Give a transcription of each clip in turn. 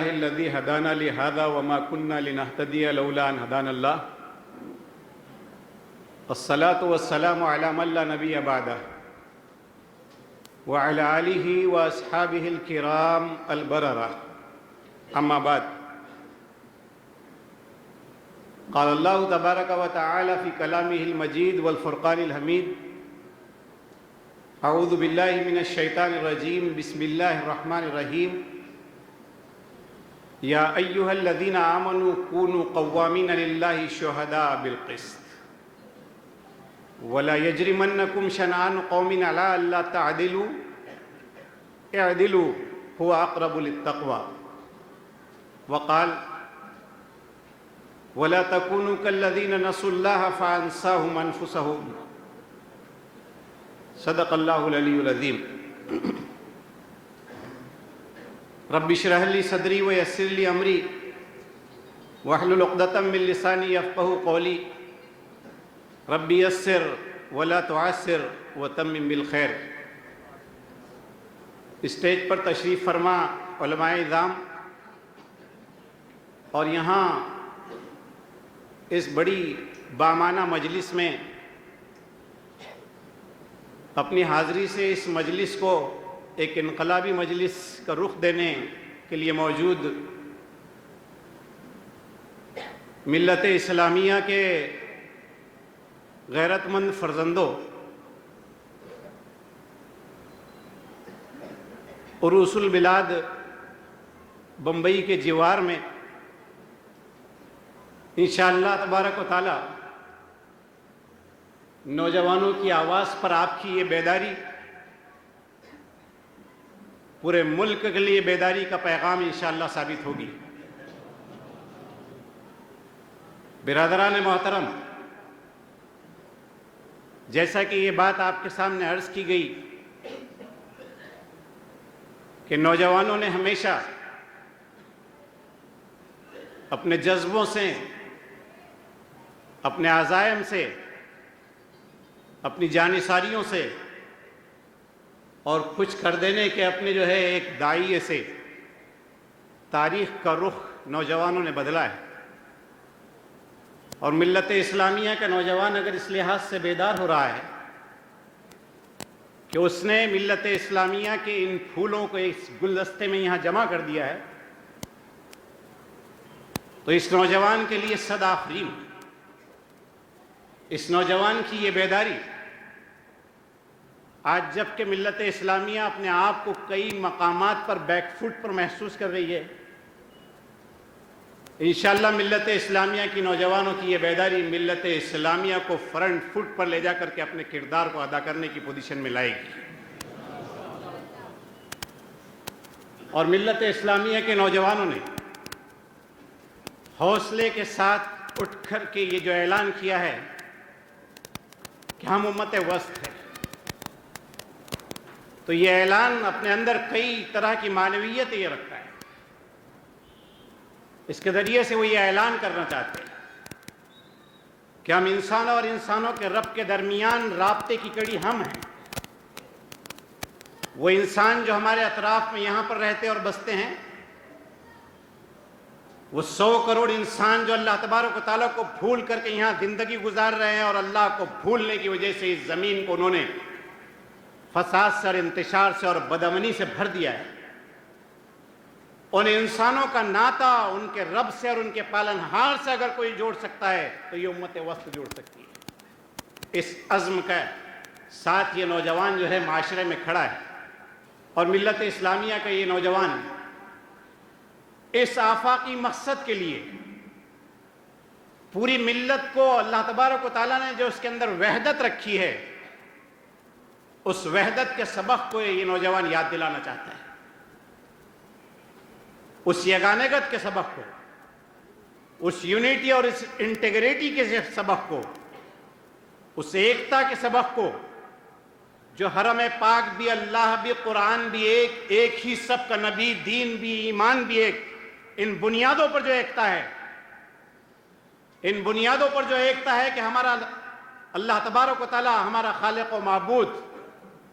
لله الذي هدانا لهذا وما كنا لنهتدي لولا أن هدانا الله الصلاة والسلام على من لا نبي بعده وعلى آله وأصحابه الكرام البررة أما بعد قال الله تبارك وتعالى في كلامه المجيد والفرقان الحميد أعوذ بالله من الشيطان الرجيم بسم الله الرحمن الرحيم يا أيها الذين آمنوا كونوا قوامين لله شهداء بالقسط ولا يجرمنكم شنآن قوم على ألا تعدلوا اعدلوا هو أقرب للتقوى وقال ولا تكونوا كالذين نسوا الله فأنساهم أنفسهم صدق الله العلی العظیم رب اشرح لی صدری ویسر لی امری واحلل عقدۃ من لسانی یفقہوا قولی رب یسر ولا تعسر وتمم بالخیر۔ اسٹیج پر تشریف فرما علماء اعظام اور یہاں اس بڑی بامانہ مجلس میں اپنی حاضری سے اس مجلس کو ایک انقلابی مجلس کا رخ دینے کے لیے موجود ملت اسلامیہ کے غیرت مند فرزندوں، عروس البلاد بمبئی کے جوار میں انشاءاللہ تبارک و تعالی نوجوانوں کی آواز پر آپ کی یہ بیداری پورے ملک کے لیے بیداری کا پیغام انشاءاللہ ثابت ہوگی۔ برادران محترم، جیسا کہ یہ بات آپ کے سامنے عرض کی گئی کہ نوجوانوں نے ہمیشہ اپنے جذبوں سے، اپنے عزائم سے، اپنی جانثاریوں سے اور کچھ کر دینے کے اپنے جو ہے ایک داعیے سے تاریخ کا رخ نوجوانوں نے بدلا ہے، اور ملت اسلامیہ کا نوجوان اگر اس لحاظ سے بیدار ہو رہا ہے کہ اس نے ملت اسلامیہ کے ان پھولوں کو اس گلدستے میں یہاں جمع کر دیا ہے، تو اس نوجوان کے لیے صد آفرین۔ اس نوجوان کی یہ بیداری آج جب کہ ملت اسلامیہ اپنے آپ کو کئی مقامات پر بیک فٹ پر محسوس کر رہی ہے، انشاءاللہ ملت اسلامیہ کی نوجوانوں کی یہ بیداری ملت اسلامیہ کو فرنٹ فٹ پر لے جا کر کے اپنے کردار کو ادا کرنے کی پوزیشن میں لائے گی، اور ملت اسلامیہ کے نوجوانوں نے حوصلے کے ساتھ اٹھ کر کے یہ جو اعلان کیا ہے کہ ہم امت وسط ہیں، تو یہ اعلان اپنے اندر کئی طرح کی معنویت یہ رکھتا ہے۔ اس کے ذریعے سے وہ یہ اعلان کرنا چاہتے ہیں کہ ہم انسانوں اور انسانوں کے رب کے درمیان رابطے کی کڑی ہم ہیں۔ وہ انسان جو ہمارے اطراف میں یہاں پر رہتے اور بستے ہیں، وہ 100 کروڑ انسان جو اللہ تبارک و تعالیٰ کو بھول کر کے یہاں زندگی گزار رہے ہیں، اور اللہ کو بھولنے کی وجہ سے اس زمین کو انہوں نے فساد سے اور انتشار سے اور بدامنی سے بھر دیا ہے، ان انسانوں کا ناطہ ان کے رب سے اور ان کے پالنہار سے اگر کوئی جوڑ سکتا ہے تو یہ امت وسط جوڑ سکتی ہے۔ اس عزم کا ساتھ یہ نوجوان جو ہے معاشرے میں کھڑا ہے، اور ملت اسلامیہ کا یہ نوجوان اس آفاقی مقصد کے لیے پوری ملت کو اللہ تبارک و تعالیٰ نے جو اس کے اندر وحدت رکھی ہے، اس وحدت کے سبق کو یہ نوجوان یاد دلانا چاہتا ہے، اس یگانگت کے سبق کو، اس یونیٹی اور اس انٹیگریٹی کے سبق کو، اس ایکتا کے سبق کو جو حرم پاک بھی، اللہ بھی، قرآن بھی ایک ہی سب کا نبی، دین بھی، ایمان بھی ایک، ان بنیادوں پر جو ایکتا ہے، ان بنیادوں پر جو ایکتا ہے کہ ہمارا اللہ تبارک و تعالی ہمارا خالق و معبود،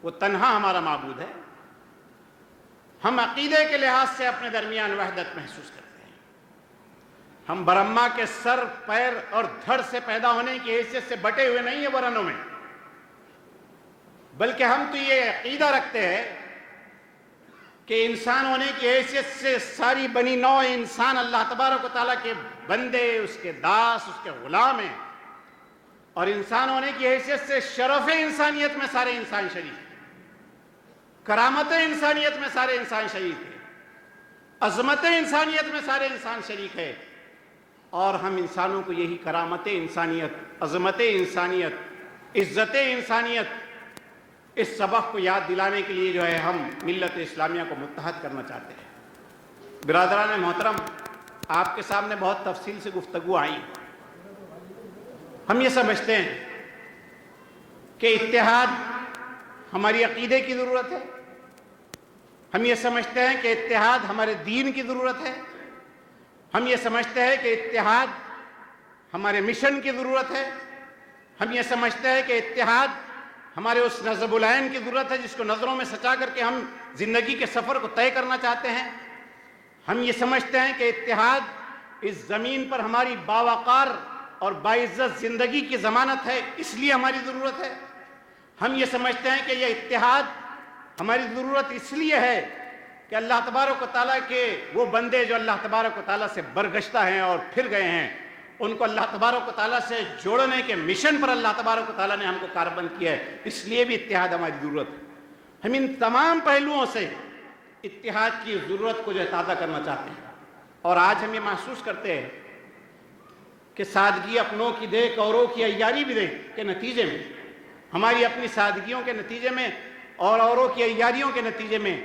وہ تنہا ہمارا معبود ہے، ہم عقیدے کے لحاظ سے اپنے درمیان وحدت محسوس کرتے ہیں. ہم برہما کے سر پیر اور دھڑ سے پیدا ہونے کی حیثیت سے بٹے ہوئے نہیں ہیں ورنوں میں، بلکہ ہم تو یہ عقیدہ رکھتے ہیں کہ انسان ہونے کی حیثیت سے ساری بنی نوع انسان اللہ تبارک و تعالیٰ کے بندے، اس کے داس، اس کے غلام ہیں، اور انسان ہونے کی حیثیت سے شرف انسانیت میں سارے انسان شریک ہیں، کرامت انسانیت میں سارے انسان شریک ہیں، عظمت انسانیت میں سارے انسان شریک ہے. اور ہم انسانوں کو یہی کرامت انسانیت، عظمت انسانیت، عزت انسانیت، اس سبق کو یاد دلانے کے لیے جو ہے ہم ملت اسلامیہ کو متحد کرنا چاہتے ہیں. برادران محترم، آپ کے سامنے بہت تفصیل سے گفتگو آئی. ہم یہ سمجھتے ہیں کہ اتحاد ہماری عقیدے کی ضرورت ہے، ہم یہ سمجھتے ہیں کہ اتحاد ہمارے دین کی ضرورت ہے، ہم یہ سمجھتے ہیں کہ اتحاد ہمارے مشن کی ضرورت ہے، ہم یہ سمجھتے ہیں کہ اتحاد ہمارے اس نصب العین کی ضرورت ہے جس کو نظروں میں سچا کر کے ہم زندگی کے سفر کو طے کرنا چاہتے ہیں. ہم یہ سمجھتے ہیں کہ اتحاد اس زمین پر ہماری باوقار اور باعزت زندگی کی ضمانت ہے، اس لیے ہماری ضرورت ہے. ہم یہ سمجھتے ہیں کہ یہ اتحاد ہماری ضرورت اس لیے ہے کہ اللہ تبارک و تعالیٰ کے وہ بندے جو اللہ تبارک و تعالیٰ سے برگشتہ ہیں اور پھر گئے ہیں، ان کو اللہ تبارک و تعالیٰ سے جوڑنے کے مشن پر اللہ تبارک و تعالیٰ نے ہم کو کاربند کیا ہے، اس لیے بھی اتحاد ہماری ضرورت ہے. ہم ان تمام پہلوؤں سے اتحاد کی ضرورت کو جو ہے تازہ کرنا چاہتے ہیں. اور آج ہم یہ محسوس کرتے ہیں کہ سادگی اپنوں کی دیکھ اوروں کی عیاری بھی دیکھ کے نتیجے میں، ہماری اپنی سادگیوں کے نتیجے میں اور اوروں کی عیاریوں کے نتیجے میں،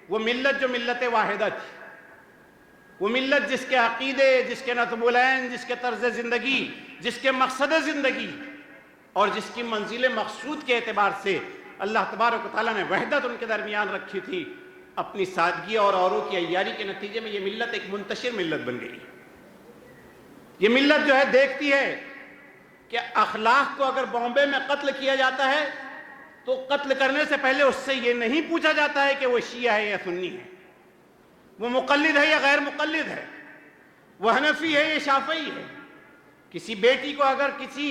وہ ملت جو ملت واحدہ تھی، وہ ملت جس کے عقیدے، جس کے نصب العین، جس کے طرز زندگی، جس کے مقصد زندگی اور جس کی منزل مقصود کے اعتبار سے اللہ تبارک و تعالیٰ نے وحدت ان کے درمیان رکھی تھی، اپنی سادگی اور اوروں کی عیاری کے نتیجے میں یہ ملت ایک منتشر ملت بن گئی. یہ ملت جو ہے دیکھتی ہے کہ اخلاق کو اگر بامبے میں قتل کیا جاتا ہے تو قتل کرنے سے پہلے اس سے یہ نہیں پوچھا جاتا ہے کہ وہ شیعہ ہے یا سنی ہے، وہ مقلد ہے یا غیر مقلد ہے، وہ حنفی ہے یا شافعی ہے. کسی بیٹی کو اگر کسی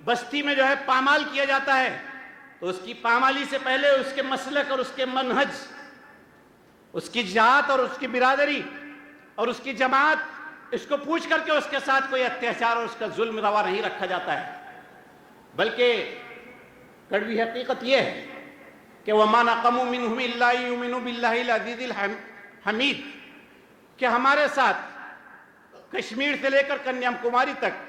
بستی میں جو ہے پامال کیا جاتا ہے تو اس کی پامالی سے پہلے اس کے مسلک اور اس کے منہج، اس کی ذات اور اس کی برادری اور اس کی جماعت، اس کو پوچھ کر کے اس کے ساتھ کوئی اتیاچار اور اس کا ظلم روا نہیں رکھا جاتا ہے. بلکہ کڑوی حقیقت یہ ہے کہ وَمَا نَقَمُوا مِنْهُمْ إِلَّا يُؤْمِنُوا بِاللَّهِ الْعَزِيزِ الْحَمِيدِ، کہ ہمارے ساتھ کشمیر سے لے کر کنیا کماری تک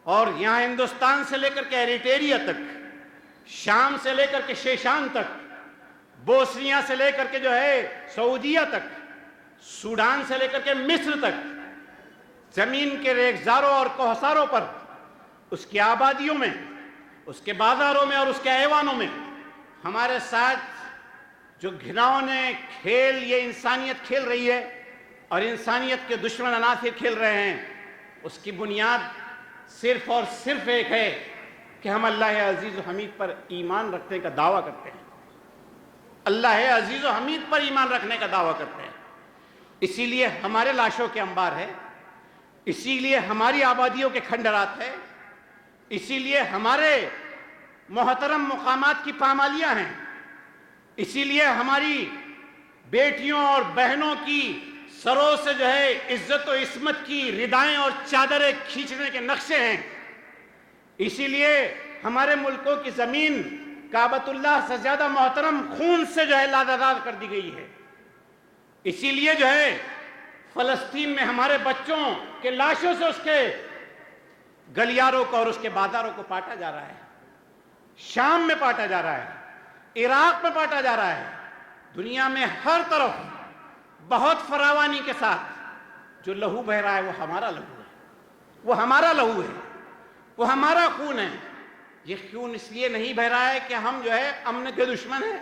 اور یہاں ہندوستان سے لے کر کے ایریٹیریا تک، شام سے لے کر کے شیشان تک، بوسنیا سے لے کر کے جو ہے سعودیہ تک، سوڈان سے لے کر کے مصر تک، زمین کے ریگزاروں اور کوہساروں پر، اس کی آبادیوں میں، اس کے بازاروں میں اور اس کے ایوانوں میں ہمارے ساتھ جو گھناؤنے کھیل یہ انسانیت کھیل رہی ہے اور انسانیت کے دشمن عناصر کھیل رہے ہیں، اس کی بنیاد صرف اور صرف ایک ہے کہ ہم اللہ عزیز و حمید پر ایمان رکھنے کا دعویٰ کرتے ہیں. اللہ عزیز و حمید پر ایمان رکھنے کا دعویٰ کرتے ہیں. اسی لیے ہمارے لاشوں کے انبار ہے، اسی لیے ہماری آبادیوں کے کھنڈرات ہے، اسی لیے ہمارے محترم مقامات کی پامالیاں ہیں، اسی لیے ہماری بیٹیوں اور بہنوں کی سروں سے جو ہے عزت و عصمت کی ردائیں اور چادریں کھینچنے کے نقشے ہیں، اسی لیے ہمارے ملکوں کی زمین کعبۃ اللہ سے زیادہ محترم خون سے جو ہے لاداداد کر دی گئی ہے، اسی لیے جو ہے فلسطین میں ہمارے بچوں کے لاشوں سے اس کے گلیاروں کو اور اس کے بازاروں کو پاٹا جا رہا ہے، شام میں پاٹا جا رہا ہے، عراق میں پاٹا جا رہا ہے. دنیا میں ہر طرف بہت فراوانی کے ساتھ جو لہو بہہ رہا ہے وہ ہمارا لہو ہے، وہ ہمارا لہو ہے، وہ ہمارا خون ہے. یہ خون اس لیے نہیں بہہ رہا ہے کہ ہم جو ہے امن کے دشمن ہیں،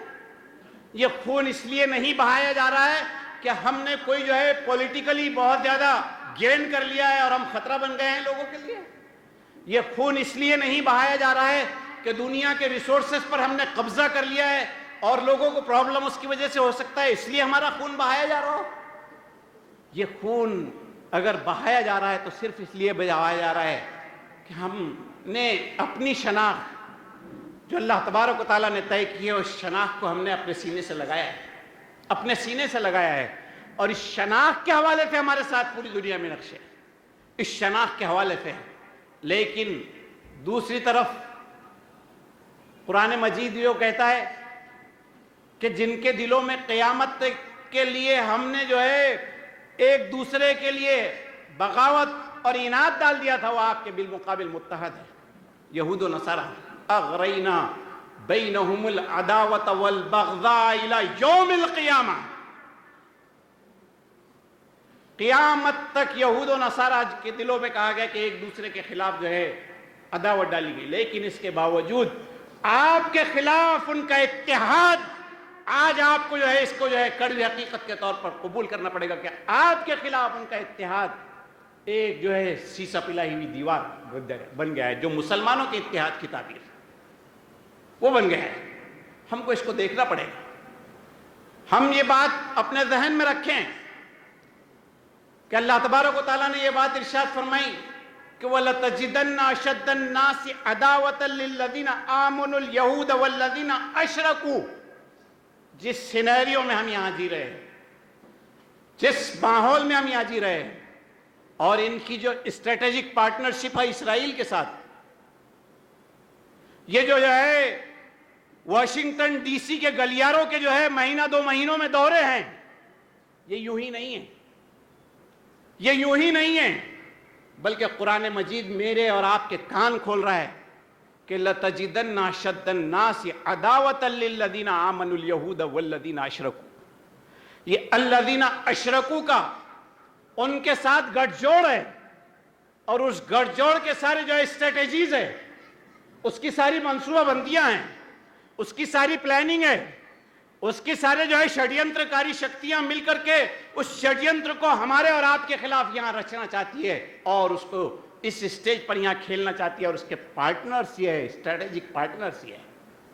یہ خون اس لیے نہیں بہایا جا رہا ہے کہ ہم نے کوئی جو ہے پولیٹیکلی بہت زیادہ گین کر لیا ہے اور ہم خطرہ بن گئے ہیں لوگوں کے لیے. یہ خون اس لیے نہیں بہایا جا رہا ہے کہ دنیا کے ریسورسز پر ہم نے قبضہ کر لیا ہے اور لوگوں کو پرابلم اس کی وجہ سے ہو سکتا ہے، اس لیے ہمارا خون بہایا جا رہا ہو. یہ خون اگر بہایا جا رہا ہے تو صرف اس لیے بہایا جا رہا ہے کہ ہم نے اپنی شناخت جو اللہ تبارک و تعالیٰ نے طے کی ہے، اس شناخت کو ہم نے اپنے سینے سے لگایا ہے، اپنے سینے سے لگایا ہے. اور اس شناخت کے حوالے سے ہمارے ساتھ پوری دنیا میں نقشے ہیں، اس شناخت کے حوالے سے. لیکن دوسری طرف قرآن مجید یہ کہتا ہے کہ جن کے دلوں میں قیامت کے لیے ہم نے جو ہے ایک دوسرے کے لیے بغاوت اور اناد ڈال دیا تھا، وہ آپ کے بالمقابل متحد ہے. یہود و نصارہ اغرینا بینہم العداوۃ والبغضاء الی یوم القیامہ. قیامت تک یہود و نصارہ کے دلوں میں کہا گیا کہ ایک دوسرے کے خلاف جو ہے عداوت ڈالی گئی، لیکن اس کے باوجود آپ کے خلاف ان کا اتحاد آج آپ کو جو ہے اس کو جو ہے کڑوی حقیقت کے طور پر قبول کرنا پڑے گا کہ آپ کے خلاف ان کا اتحاد ایک جو ہے سیسا پلائی ہوئی دیوار بن گیا ہے، جو مسلمانوں کے اتحاد کی تعبیر وہ بن گیا ہے. ہم کو اس کو دیکھنا پڑے گا. ہم یہ بات اپنے ذہن میں رکھیں کہ اللہ تبارک و تعالیٰ نے یہ بات ارشاد فرمائی کہ وَلَتَجِدَنَّ أَشَدَّ النَّاسِ عَدَاوَةً لِلَّذِينَ آمَنُوا الْيَهُودَ وَالَّذِينَ أَشْرَكُوا. جس سینیریو میں ہم یہاں جی رہے ہیں، جس ماحول میں ہم یہاں جی رہے ہیں، اور ان کی جو اسٹریٹجک پارٹنرشپ ہے اسرائیل کے ساتھ، یہ جو ہے واشنگٹن ڈی سی کے گلیاروں کے جو ہے مہینہ 2 مہینوں میں دورے ہیں، یہ یوں ہی نہیں ہے، یہ یوں ہی نہیں ہے، بلکہ قرآن مجید میرے اور آپ کے کان کھول رہا ہے کہ لَتَجِدَنَّ أَشَدَّ النَّاسِ عَدَاوَةً لِلَّذِينَ آمَنُوا الْيَهُودَ وَالَّذِينَ أَشْرَكُوا. یہ الَّذِينَ أَشْرَكُوا کا ان کے ساتھ گٹھ جوڑ ہے، اور اس گٹھ جوڑ کے سارے جو اسٹریٹجیز ہے، اس کی ساری منصوبہ بندیاں ہیں، اس کی ساری پلاننگ ہے، اس کی سارے جو ہے شڈینتر کاری شکتیاں مل کر کے اس شڈینتر کو ہمارے اور آپ کے خلاف یہاں رچنا چاہتی ہے، اور اس کو اس اسٹیج پر یہاں کھیلنا چاہتی ہے، اور اس کے پارٹنرز یہ ہے، اسٹریٹجک پارٹنرز یہ ہے.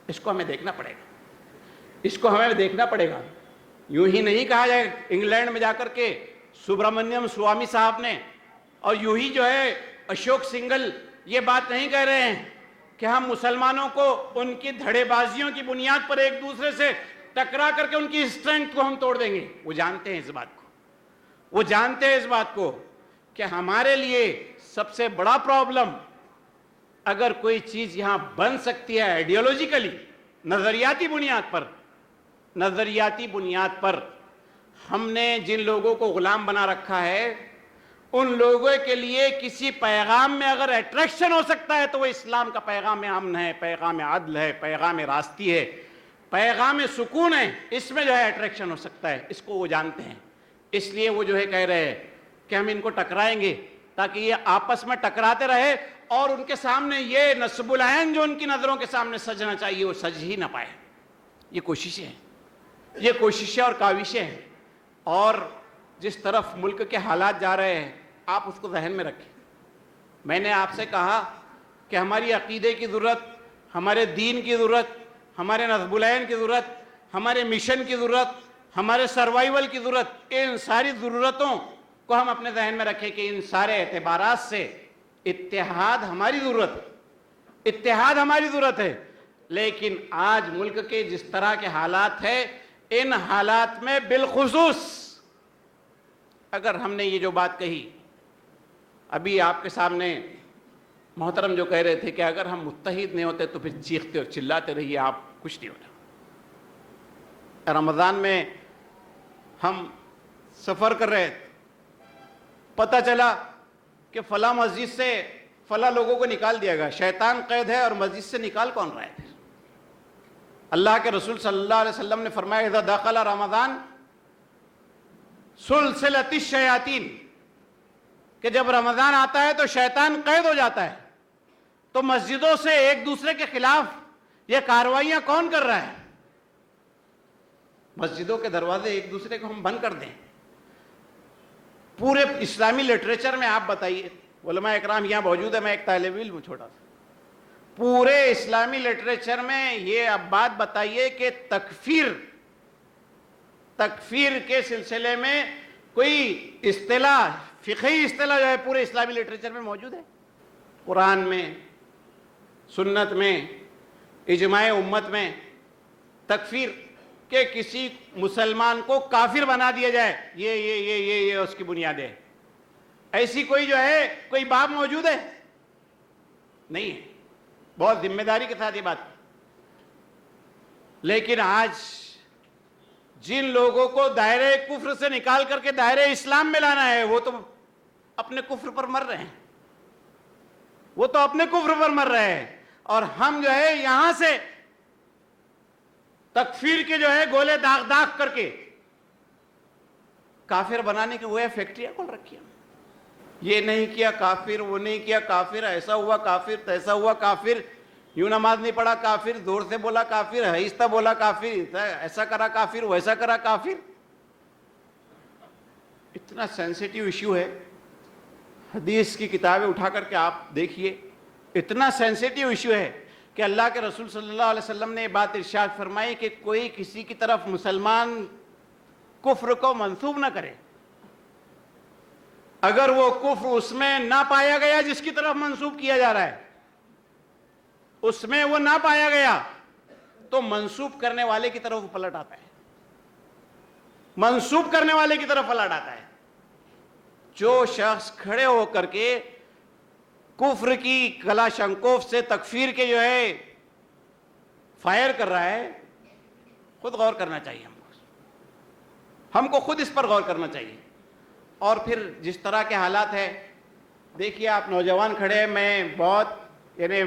اس کو ہمیں دیکھنا پڑے گا، اس کو ہمیں دیکھنا پڑے گا. یوں ہی نہیں کہا جائے انگلینڈ میں جا کر کے سبرامنیم سوامی صاحب نے، اور یوں ہی جو ہے اشوک سنگل یہ بات نہیں کہہ رہے ہیں کہ ہم مسلمانوں کو ان کی دھڑے بازیوں کی بنیاد پر ایک دوسرے سے ٹکرا کر کے ان کی اسٹرینتھ کو ہم توڑ دیں گے. وہ جانتے ہیں اس بات کو، وہ جانتے ہیں اس بات کو کہ ہمارے لیے سب سے بڑا پرابلم، اگر کوئی چیز یہاں بن سکتی ہے آئیڈیالوجیکلی، نظریاتی بنیاد پر ہم نے جن لوگوں کو غلام بنا رکھا ہے، ان لوگوں کے لیے کسی پیغام میں اگر اٹریکشن ہو سکتا ہے تو وہ اسلام کا پیغام امن ہے، پیغام عدل ہے، پیغام راستی ہے، پیغام سکون ہے. اس میں جو ہے اٹریکشن ہو سکتا ہے، اس کو وہ جانتے ہیں. اس لیے وہ جو ہے کہہ رہے ہیں کہ ہم ان کو ٹکرائیں گے تاکہ یہ آپس میں ٹکراتے رہے، اور ان کے سامنے یہ نصب العین جو ان کی نظروں کے سامنے سجنا چاہیے وہ سج ہی نہ پائے. یہ کوششیں ہیں، یہ کوششیں اور کاوشیں ہیں. اور جس طرف ملک کے حالات جا رہے ہیں آپ اس کو ذہن میں رکھیں. میں نے آپ سے کہا کہ ہماری عقیدے کی ضرورت، ہمارے دین کی ضرورت، ہمارے نصب العین کی ضرورت، ہمارے مشن کی ضرورت، ہمارے سروائیول کی ضرورت، ان ساری ضرورتوں کو ہم اپنے ذہن میں رکھیں کہ ان سارے اعتبارات سے اتحاد ہماری ضرورت ہے، اتحاد ہماری ضرورت ہے. لیکن آج ملک کے جس طرح کے حالات ہیں، ان حالات میں بالخصوص اگر ہم نے یہ جو بات کہی ابھی آپ کے سامنے محترم جو کہہ رہے تھے کہ اگر ہم متحد نہیں ہوتے تو پھر چیختے اور چلاتے رہیے، آپ کچھ نہیں ہوتا. رمضان میں ہم سفر کر رہے تھے، پتہ چلا کہ فلاں مسجد سے فلاں لوگوں کو نکال دیا گیا. شیطان قید ہے اور مسجد سے نکال کون رہا ہے؟ اللہ کے رسول صلی اللہ علیہ وسلم نے فرمایا اذا دخل رمضان سلسلۃ الشیاطین، کہ جب رمضان آتا ہے تو شیطان قید ہو جاتا ہے. تو مسجدوں سے ایک دوسرے کے خلاف یہ کارروائیاں کون کر رہا ہے؟ مسجدوں کے دروازے ایک دوسرے کو ہم بند کر دیں. پورے اسلامی لٹریچر میں آپ بتائیے، علماء اکرام یہاں موجود ہے، میں ایک طالب علم ہوں چھوٹا سا، پورے اسلامی لٹریچر میں یہ اب بات بتائیے کہ تکفیر کے سلسلے میں کوئی اصطلاح، فقہی اصطلاح جو ہے پورے اسلامی لٹریچر میں موجود ہے؟ قرآن میں، سنت میں، اجماع امت میں تکفیر کہ کسی مسلمان کو کافر بنا دیا جائے، یہ اس کی بنیاد ہے، ایسی کوئی جو ہے کوئی باب موجود ہے؟ نہیں ہے۔ بہت ذمہ داری کے ساتھ یہ بات۔ لیکن آج جن لوگوں کو دائرہ کفر سے نکال کر کے دائرہ اسلام میں لانا ہے، وہ تو اپنے کفر پر مر رہے ہیں، وہ تو اپنے کفر پر مر رہے ہیں، اور ہم جو ہے یہاں سے تکفیر کے جو ہے گولے داغ کر کے کافر بنانے کی وہ فیکٹریاں کھول رکھی ہیں۔ یہ نہیں کیا کافر، وہ نہیں کیا کافر، ایسا ہوا کافر، تیسا ہوا کافر، یوں نماز نہیں پڑھا کافر، زور سے بولا کافر، آہستہ بولا کافر، ایسا کرا کافر، ویسا کرا کافر۔ اتنا سینسیٹیو ایشو ہے، حدیث کی کتابیں اٹھا کر کے آپ دیکھیے، اتنا سینسیٹیو ایشو ہے کہ اللہ کے رسول صلی اللہ علیہ وسلم نے یہ بات ارشاد فرمائی کہ کوئی کسی کی طرف مسلمان کفر کو منسوب نہ کرے، اگر وہ کفر اس میں نہ پایا گیا جس کی طرف منسوب کیا جا رہا ہے، اس میں وہ نہ پایا گیا تو منسوب کرنے والے کی طرف پلٹ آتا ہے، منسوب کرنے والے کی طرف پلٹ آتا ہے۔ جو شخص کھڑے ہو کر کے کفر کی کلاشنکوف سے تکفیر کے جو ہے فائر کر رہا ہے، خود غور کرنا چاہیے ہم کو خود اس پر غور کرنا چاہیے۔ اور پھر جس طرح کے حالات ہیں، دیکھیے آپ نوجوان کھڑے ہیں، میں بہت یعنی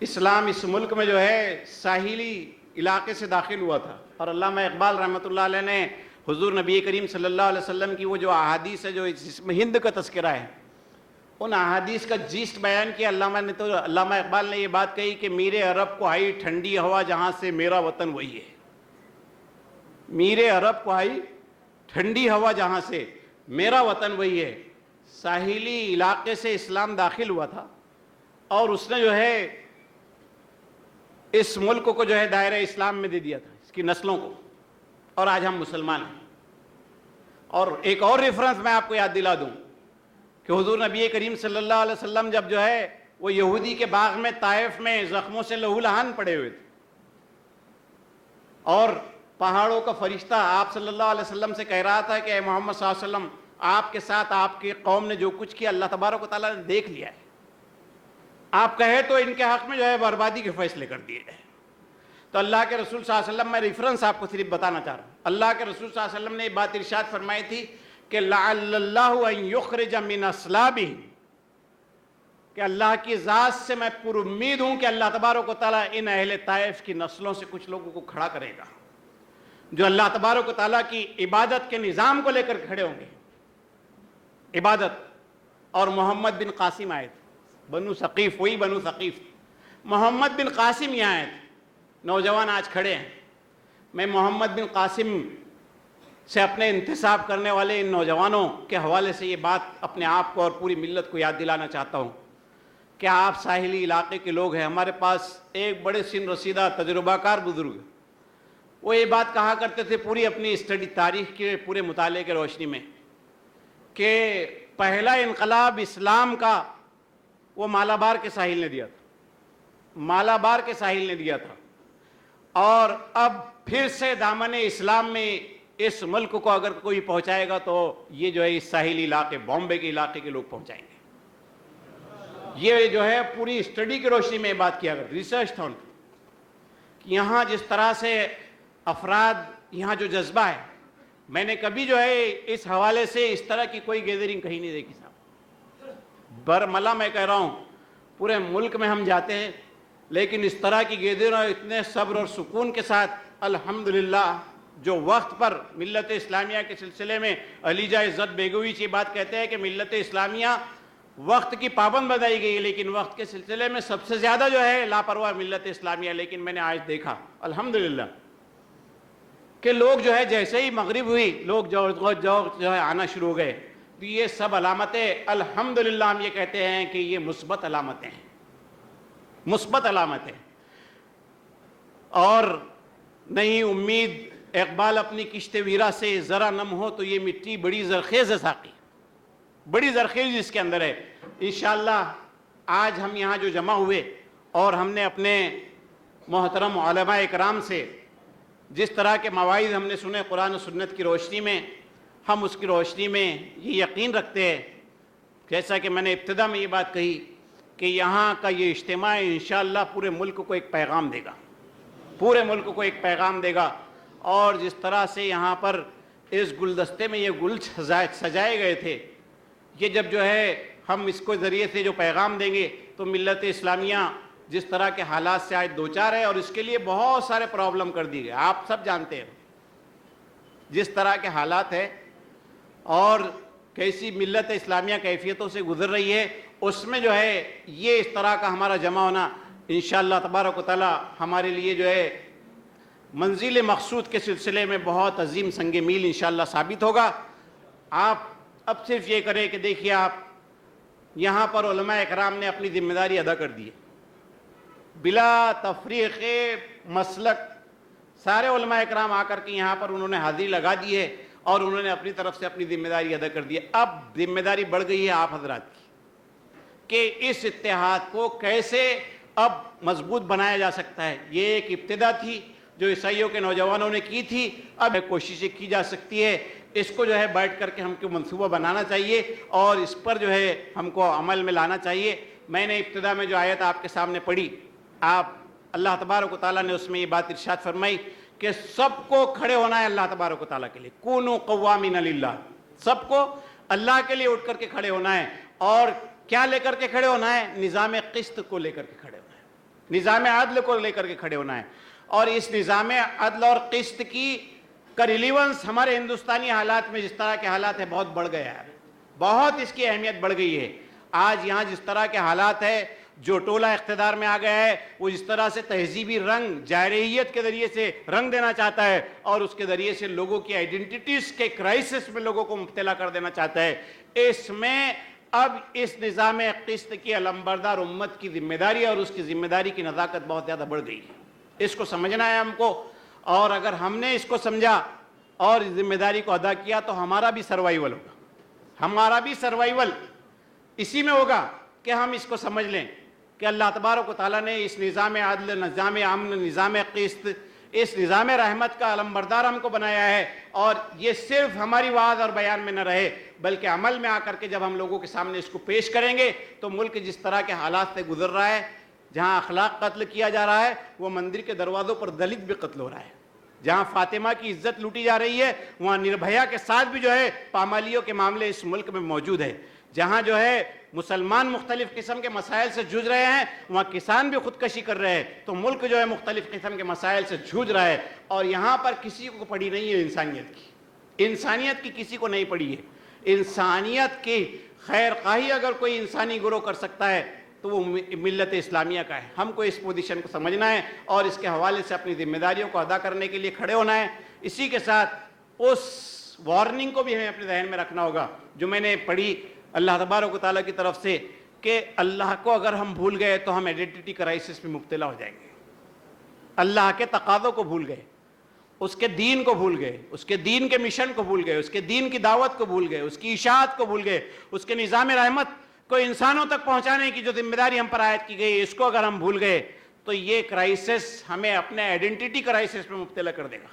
اسلام اس ملک میں جو ہے ساحلی علاقے سے داخل ہوا تھا، اور علامہ اقبال رحمۃ اللہ علیہ نے حضور نبی کریم صلی اللہ علیہ وسلم کی وہ جو احادیث ہے جو جس میں ہند کا تذکرہ ہے، ان احادیث کا جیسٹ بیان کیا علامہ اقبال نے یہ بات کہی کہ میرے عرب کو آئی ٹھنڈی ہوا جہاں سے میرا وطن وہی ہے، میرے عرب کو آئی ٹھنڈی ہوا جہاں سے میرا وطن وہی ہے۔ ساحلی علاقے سے اسلام داخل ہوا تھا، اور اس نے جو ہے اس ملک کو جو ہے دائرہ اسلام میں دے دیا تھا، اس کی نسلوں کو، اور آج ہم مسلمان ہیں۔ اور ایک اور ریفرنس میں آپ کو یاد دلا دوں کہ حضور نبی کریم صلی اللہ علیہ وسلم جب جو ہے وہ یہودی کے باغ میں طائف میں زخموں سے لہو لہان پڑے ہوئے تھے، اور پہاڑوں کا فرشتہ آپ صلی اللہ علیہ وسلم سے کہہ رہا تھا کہ اے محمد صلی اللہ علیہ وسلم، آپ کے ساتھ آپ کی قوم نے جو کچھ کیا اللہ تبارک و تعالیٰ نے دیکھ لیا ہے، آپ کہے تو ان کے حق میں جو ہے بربادی کے فیصلے کر دیے گئے۔ تو اللہ کے رسول صلی اللہ علیہ وسلم، میں ریفرنس آپ کو صرف بتانا چاہ رہا ہوں، اللہ کے رسول صلی اللہ علیہ وسلم نے یہ بات ارشاد فرمائی تھی کہ لعل اللہ ان یخرج من اصلابہم، کہ اللہ کی ذات سے میں پر امید ہوں کہ اللہ تبارک و تعالیٰ ان اہل طائف کی نسلوں سے کچھ لوگوں کو کھڑا کرے گا جو اللہ تبارک و تعالیٰ کی عبادت کے نظام کو لے کر کھڑے ہوں گے، عبادت۔ اور محمد بن قاسم آئے تھے، بنو ثقیف، وہی بنو ثقیف، محمد بن قاسم یہاں آئے تھے، نوجوان آج کھڑے ہیں۔ میں محمد بن قاسم سے اپنے انتساب کرنے والے ان نوجوانوں کے حوالے سے یہ بات اپنے آپ کو اور پوری ملت کو یاد دلانا چاہتا ہوں کہ آپ ساحلی علاقے کے لوگ ہیں۔ ہمارے پاس ایک بڑے سن رسیدہ تجربہ کار بزرگ، وہ یہ بات کہا کرتے تھے پوری اپنی اسٹڈی تاریخ کے پورے مطالعے کے روشنی میں کہ پہلا انقلاب اسلام کا وہ مالابار کے ساحل نے دیا تھا، مالابار کے ساحل نے دیا تھا، اور اب پھر سے دامن اسلام میں اس ملک کو اگر کوئی پہنچائے گا تو یہ جو ہے اس ساحلی علاقے بامبے کے علاقے کے لوگ پہنچائیں گے۔ یہ جو ہے پوری اسٹڈی کی روشنی میں بات کیا کرتے، ریسرچ تھا ان کی، یہاں جس طرح سے افراد، یہاں جو جذبہ ہے، میں نے کبھی جو ہے اس حوالے سے اس طرح کی کوئی گیدرنگ کہیں نہیں دیکھی صاحب، برملا میں کہہ رہا ہوں پورے ملک میں ہم جاتے ہیں، لیکن اس طرح کی گیدرنگ اتنے صبر اور سکون کے ساتھ الحمدللہ، جو وقت پر ملت اسلامیہ کے سلسلے میں علیجہ عزت بیگویچ یہ بات کہتے ہیں کہ ملت اسلامیہ وقت کی پابند بنائی گئی، لیکن وقت کے سلسلے میں سب سے زیادہ جو ہے لاپرواہ ملت اسلامیہ۔ لیکن میں نے آج دیکھا الحمدللہ کہ لوگ جو ہے جیسے ہی مغرب ہوئی لوگ جو ہے آنا شروع ہو گئے، تو یہ سب علامتیں الحمدللہ ہم یہ کہتے ہیں کہ یہ مثبت علامتیں ہیں، مثبت علامت ہے. اور نہیں امید اقبال اپنی کشت ویرا سے ذرا نم ہو تو یہ مٹی بڑی زرخیز ہے ساقی، بڑی زرخیز اس کے اندر ہے. انشاءاللہ آج ہم یہاں جو جمع ہوئے اور ہم نے اپنے محترم علماء اکرام سے جس طرح کے مواعظ ہم نے سنے قرآن و سنت کی روشنی میں، ہم اس کی روشنی میں یہ یقین رکھتے ہیں، جیسا کہ میں نے ابتدا میں یہ بات کہی کہ یہاں کا یہ اجتماع انشاءاللہ پورے ملک کو ایک پیغام دے گا، پورے ملک کو ایک پیغام دے گا. اور جس طرح سے یہاں پر اس گلدستے میں یہ گل سجائے گئے تھے، یہ جب جو ہے ہم اس کو ذریعے سے جو پیغام دیں گے تو ملت اسلامیہ جس طرح کے حالات سے آج دوچار ہے، اور اس کے لیے بہت سارے پرابلم کر دی گئے، آپ سب جانتے ہیں جس طرح کے حالات ہیں اور کیسی ملت اسلامیہ کیفیتوں سے گزر رہی ہے، اس میں جو ہے یہ اس طرح کا ہمارا جمع ہونا انشاءاللہ تبارک و تعالی ہمارے لیے جو ہے منزل مقصود کے سلسلے میں بہت عظیم سنگ میل انشاءاللہ ثابت ہوگا. آپ اب صرف یہ کریں کہ دیکھیے، آپ یہاں پر علماء اکرام نے اپنی ذمہ داری ادا کر دی ہے، بلا تفریق مسلک سارے علماء اکرام آ کر کے یہاں پر انہوں نے حاضری لگا دی ہے اور انہوں نے اپنی طرف سے اپنی ذمہ داری ادا کر دی ہے. اب ذمہ داری بڑھ گئی ہے آپ حضرات کی کہ اس اتحاد کو کیسے اب مضبوط بنایا جا سکتا ہے. یہ ایک ابتدا تھی جو عیسائیوں کے نوجوانوں نے کی تھی، اب کوششیں کی جا سکتی ہے. اس کو جو ہے بیٹھ کر کے ہم کو منصوبہ بنانا چاہیے اور اس پر جو ہے ہم کو عمل میں لانا چاہیے. میں نے ابتدا میں جو آیت آپ کے سامنے پڑھی، آپ اللہ تبارک و تعالیٰ نے اس میں یہ بات ارشاد فرمائی کہ سب کو کھڑے ہونا ہے اللہ تبارک و تعالیٰ کے لیے، کونوا قوامین للہ، سب کو اللہ کے لیے اٹھ کر کے کھڑے ہونا ہے. اور کیا لے کر کے کھڑے ہونا ہے؟ نظام قسط کو لے کر کے کھڑے ہونا ہے، نظام عدل کو لے کر کے کھڑے ہونا ہے. اور اس نظام عدل اور قسط کی کا ریلیونس ہمارے ہندوستانی حالات میں جس طرح کے حالات ہیں بہت بڑھ گیا ہے، بہت اس کی اہمیت بڑھ گئی ہے. آج یہاں جس طرح کے حالات ہیں، جو ٹولہ اقتدار میں آ گیا ہے وہ جس طرح سے تہذیبی رنگ جارحیت کے ذریعے سے رنگ دینا چاہتا ہے اور اس کے ذریعے سے لوگوں کی آئیڈینٹیٹیز کے کرائسس میں لوگوں کو مبتلا کر دینا چاہتا ہے، اس میں اب اس نظام قسط کی علمبردار امت کی ذمہ داری اور اس کی ذمہ داری کی نزاکت بہت زیادہ بڑھ گئی ہے. اس کو سمجھنا ہے ہم کو، اور اگر ہم نے اس کو سمجھا اور اس ذمہ داری کو ادا کیا تو ہمارا بھی سروائیول ہوگا. ہمارا بھی سروائیول اسی میں ہوگا کہ ہم اس کو سمجھ لیں کہ اللہ تبارک و تعالیٰ نے اس نظام عدل، نظام امن، نظام قسط، اس نظام رحمت کا علمبردار ہم کو بنایا ہے. اور یہ صرف ہماری وعظ اور بیان میں نہ رہے بلکہ عمل میں آ کر کے جب ہم لوگوں کے سامنے اس کو پیش کریں گے تو ملک جس طرح کے حالات سے گزر رہا ہے، جہاں اخلاق قتل کیا جا رہا ہے، وہ مندر کے دروازوں پر دلت بھی قتل ہو رہا ہے، جہاں فاطمہ کی عزت لوٹی جا رہی ہے وہاں نربھیا کے ساتھ بھی جو ہے پامالیوں کے معاملے اس ملک میں موجود ہے، جہاں جو ہے مسلمان مختلف قسم کے مسائل سے جوجھ رہے ہیں وہاں کسان بھی خودکشی کر رہے ہیں، تو ملک جو ہے مختلف قسم کے مسائل سے جوجھ رہا ہے. اور یہاں پر کسی کو پڑی نہیں ہے انسانیت کی کسی کو نہیں پڑی ہے. انسانیت کی خیر خواہی اگر کوئی انسانی گروہ کر سکتا ہے تو وہ ملت اسلامیہ کا ہے. ہم کو اس پوزیشن کو سمجھنا ہے اور اس کے حوالے سے اپنی ذمہ داریوں کو ادا کرنے کے لیے کھڑے ہونا ہے. اسی کے ساتھ اس وارننگ کو بھی ہمیں اپنے ذہن میں رکھنا ہوگا جو میں نے پڑھی اللہ تبارک و تعالیٰ کی طرف سے کہ اللہ کو اگر ہم بھول گئے تو ہم آئیڈینٹی کرائسس میں مبتلا ہو جائیں گے. اللہ کے تقاضوں کو بھول گئے، اس کے دین کو بھول گئے، اس کے دین کے مشن کو بھول گئے، اس کے دین کی دعوت کو بھول گئے، اس کی اشاعت کو بھول گئے، اس کے نظام رحمت کو انسانوں تک پہنچانے کی جو ذمہ داری ہم پر عائد کی گئی اس کو اگر ہم بھول گئے تو یہ کرائسس ہمیں اپنے آئیڈینٹی کرائسس میں مبتلا کر دے گا،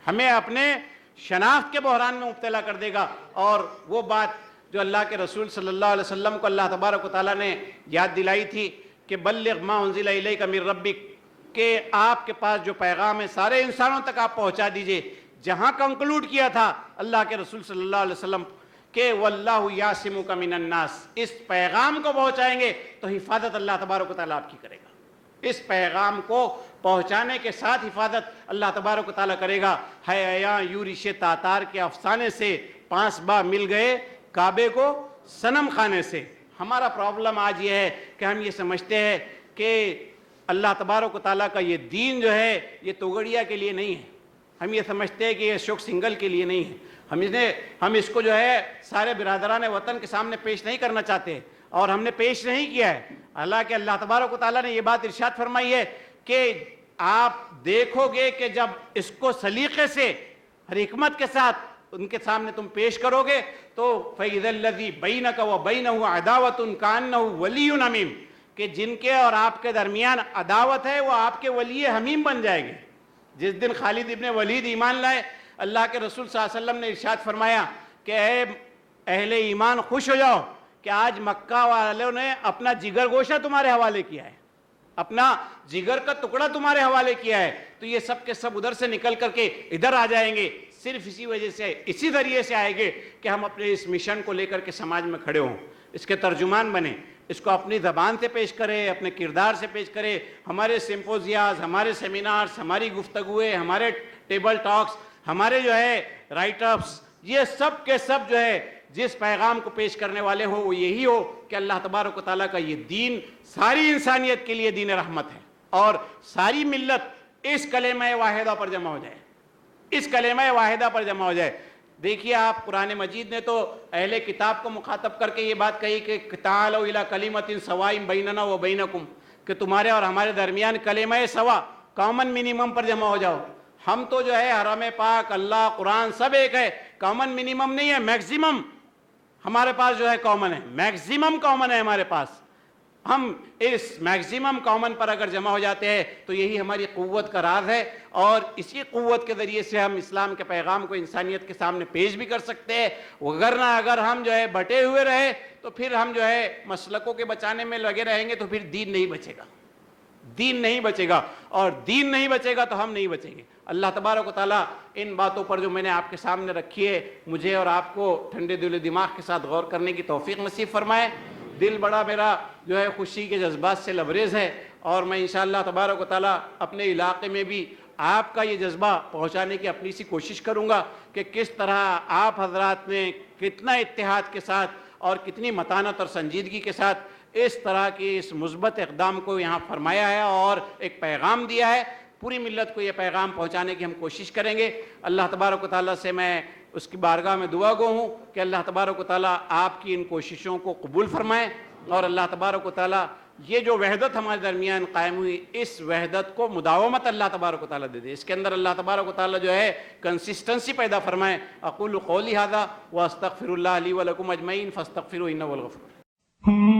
ہمیں اپنے شناخت کے بحران میں مبتلا کر دے گا. اور وہ بات جو اللہ کے رسول صلی اللہ علیہ وسلم کو اللہ تبارک و تعالیٰ نے یاد دلائی تھی کہ بلغ ما انزل الیک من ربک، کہ آپ کے پاس جو پیغام ہے سارے انسانوں تک آپ پہنچا دیجئے. جہاں کنکلوڈ کیا تھا اللہ کے رسول صلی اللہ علیہ وسلم کہ واللہ یعصمک من الناس، اس پیغام کو پہنچائیں گے تو حفاظت اللہ تبارک و تعالیٰ آپ کی کرے گا. اس پیغام کو پہنچانے کے ساتھ حفاظت اللہ تبارک و تعالیٰ کرے گا. ہے عیاں یورش تاتار کے افسانے سے 5 با مل گئے کعبے کو صنم خانے سے. ہمارا پرابلم آج یہ ہے کہ ہم یہ سمجھتے ہیں کہ اللہ تبارک و تعالیٰ کا یہ دین جو ہے یہ توگڑیا کے لیے نہیں ہے. ہم یہ سمجھتے ہیں کہ یہ اشوک سنگل کے لیے نہیں ہے. ہم اس کو جو ہے سارے برادران وطن کے سامنے پیش نہیں کرنا چاہتے. اور ہم نے پیش نہیں کیا ہے۔ حالانکہ اللہ تبارک و تعالیٰ نے یہ بات ارشاد فرمائی ہے کہ آپ دیکھو گے کہ جب اس کو سلیقے سے حکمت کے ساتھ ان کے سامنے تم پیش کرو گے تو فَإِذَا الَّذِي بَيْنَكَ وَبَيْنَهُ عَدَاوَةٌ كَأَنَّهُ وَلِيٌّ حَمِيمٌ، کہ جن کے اور آپ کے درمیان عداوت ہے وہ آپ کے ولی حمیم بن جائے گے۔ جس دن خالد ابن ولید ایمان لائے، اللہ کے رسول صلی اللہ علیہ وسلم نے ارشاد فرمایا کہ اے اہل ایمان خوش ہو جاؤ کہ آج مکہ والوں نے اپنا جگر گوشہ تمہارے حوالے کیا ہے، اپنا جگر کا ٹکڑا تمہارے حوالے کیا ہے، تو یہ سب کے سب ادھر سے نکل کر کے ادھر آ جائیں گے، صرف اسی وجہ سے، اسی ذریعے سے آئے گے کہ ہم اپنے اس مشن کو لے کر کے سماج میں کھڑے ہوں، اس کے ترجمان بنیں، اس کو اپنی زبان سے پیش کرے، اپنے کردار سے پیش کرے۔ ہمارے سمپوزیاز، ہمارے سیمینارز، ہماری گفتگویں، ہمارے ٹیبل ٹاکس، ہمارے جو ہے رائٹ اپس، یہ سب کے سب جو ہے جس پیغام کو پیش کرنے والے ہو وہ یہی ہو کہ اللہ تبارک و تعالیٰ کا یہ دین ساری انسانیت کے لیے دین رحمت ہے، اور ساری ملت اس کلمہ واحدہ پر جمع ہو جائے، اس کلمہ واحدہ پر جمع ہو جائے۔ دیکھیے آپ، قرآن مجید نے تو اہل کتاب کو مخاطب کر کے یہ بات کہی کہ تعالوا الی کلمۃ سواء بیننا و بینکم، کہ تمہارے اور ہمارے درمیان کلمہ سوا، کامن منیمم پر جمع ہو جاؤ۔ ہم تو جو ہے حرم پاک، اللہ، قرآن سب ایک ہے، کامن منیمم نہیں ہے، میکسیمم ہمارے پاس جو ہے کامن ہے، میکسیمم کامن ہے ہمارے پاس۔ ہم اس میکسیمم کامن پر اگر جمع ہو جاتے ہیں تو یہی ہماری قوت کا راز ہے، اور اسی قوت کے ذریعے سے ہم اسلام کے پیغام کو انسانیت کے سامنے پیش بھی کر سکتے ہیں۔ وگرنہ اگر ہم جو ہے بٹے ہوئے رہے تو پھر ہم جو ہے مسلکوں کے بچانے میں لگے رہیں گے تو پھر دین نہیں بچے گا، دین نہیں بچے گا، اور دین نہیں بچے گا تو ہم نہیں بچیں گے۔ اللہ تبارک و تعالیٰ ان باتوں پر جو میں نے آپ کے سامنے رکھی ہے، مجھے اور آپ کو ٹھنڈے دل و دماغ کے ساتھ غور کرنے کی توفیق نصیب فرمائے۔ دل بڑا میرا جو ہے خوشی کے جذبات سے لبریز ہے، اور میں انشاءاللہ تبارک و تعالیٰ اپنے علاقے میں بھی آپ کا یہ جذبہ پہنچانے کی اپنی سی کوشش کروں گا کہ کس طرح آپ حضرات نے کتنا اتحاد کے ساتھ اور کتنی متانت اور سنجیدگی کے ساتھ اس طرح کی اس مثبت اقدام کو یہاں فرمایا ہے اور ایک پیغام دیا ہے۔ پوری ملت کو یہ پیغام پہنچانے کی ہم کوشش کریں گے۔ اللہ تبارک و تعالیٰ سے میں اس کی بارگاہ میں دعا گو ہوں کہ اللہ تبارک و تعالیٰ آپ کی ان کوششوں کو قبول فرمائے، اور اللہ تبارک و تعالیٰ یہ جو وحدت ہمارے درمیان قائم ہوئی، اس وحدت کو مداومت اللہ تبارک و تعالیٰ دے دے، اس کے اندر اللہ تبارک و تعالیٰ جو ہے کنسسٹنسی پیدا فرمائے۔ اقول قولی ھذا واستغفر اللہ لی ولکم اجمعین فاستغفروا انہ هو الغفور۔